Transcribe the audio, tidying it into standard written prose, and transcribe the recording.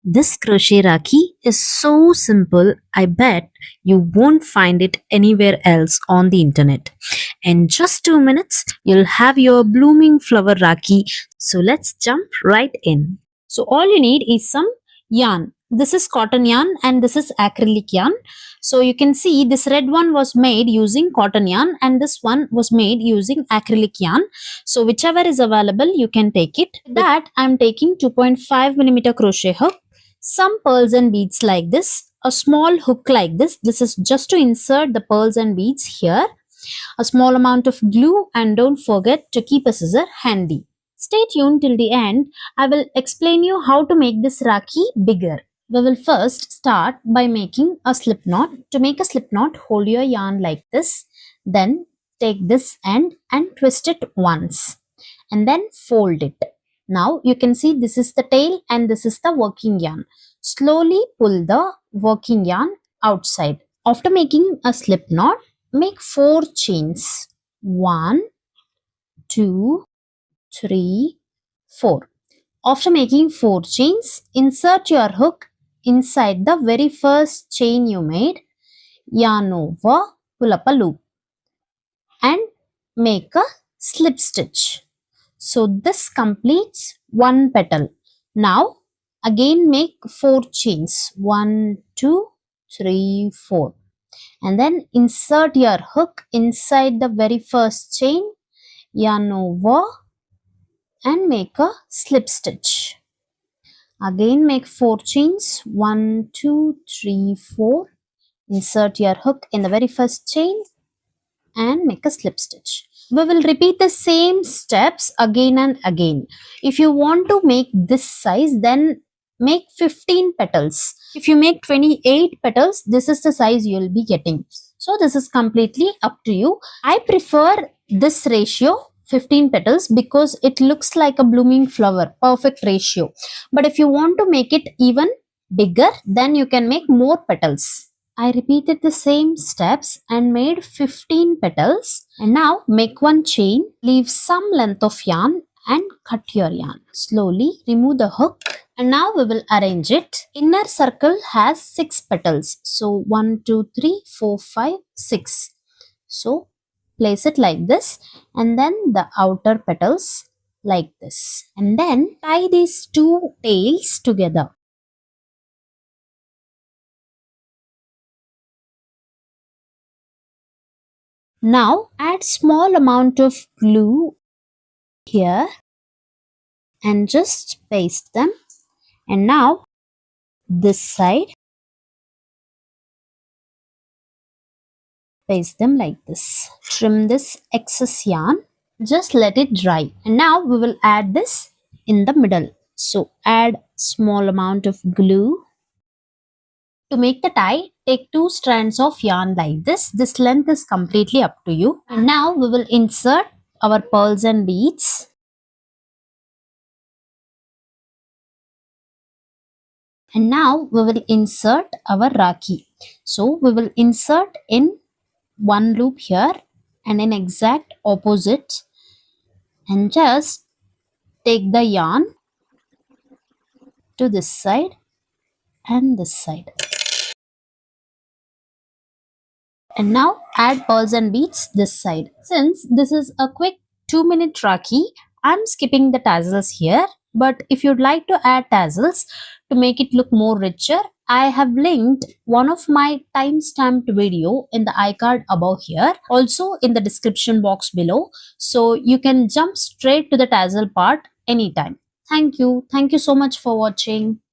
This crochet Rakhi is so simple, I bet you won't find it anywhere else on the internet. In just 2 minutes, you'll have your blooming flower Rakhi. So let's jump right in. So all you need is some yarn. This is cotton yarn and this is acrylic yarn. So you can see this red one was made using cotton yarn and this one was made using acrylic yarn. So whichever is available, you can take it. With that, I'm taking 2.5 millimeter crochet hook, some pearls and beads like this, a small hook like this. This is just to insert the pearls and beads here, a small amount of glue, and don't forget to keep a scissor handy. Stay tuned till the end. I will explain you how to make this Rakhi bigger. We will first start by making a slip knot. To make a slip knot, hold your yarn like this. Then take this end and twist it once and then fold it. Now you can see this is the tail and this is the working yarn. Slowly pull the working yarn outside. After making a slip knot, make 4 chains. 1, 2, 3, 4. After making 4 chains, insert your hook inside the very first chain you made, yarn over, pull up a loop and make a slip stitch. So this completes one petal. Now again make 4 chains. 1, 2, 3, 4. And then insert your hook inside the very first chain, yarn over and make a slip stitch. Again make 4 chains. 1, 2, 3, 4. Insert your hook in the very first chain and make a slip stitch. We will repeat the same steps again and again. If you want to make this size, then make 15 petals. If you make 28 petals, this is the size you will be getting. So this is completely up to you. I prefer this ratio 15 petals because it looks like a blooming flower, perfect ratio. But if you want to make it even bigger, then you can make more petals. I repeated the same steps and made 15 petals. And now make one chain, leave some length of yarn and cut your yarn. Slowly remove the hook and now we will arrange it. Inner circle has 6 petals. So 1, 2, 3, 4, 5, 6. So place it like this and then the outer petals like this. And then tie these 2 tails together. Now add small amount of glue here and just paste them. And now this side, paste them like this. Trim this excess yarn, just let it dry. And now we will add this in the middle. So add small amount of glue. To make the tie, take 2 strands of yarn like this. This length is completely up to you. And now we will insert our pearls and beads. And now we will insert our Rakhi. So we will insert in one loop here and in exact opposite and just take the yarn to this side and this side. And now add pearls and beads this side. Since this is a quick 2-minute Rakhi, I'm skipping the tassels here. But if you'd like to add tassels to make it look more richer, I have linked one of my time-stamped video in the iCard above here, also in the description box below. So you can jump straight to the tassel part anytime. Thank you. Thank you so much for watching.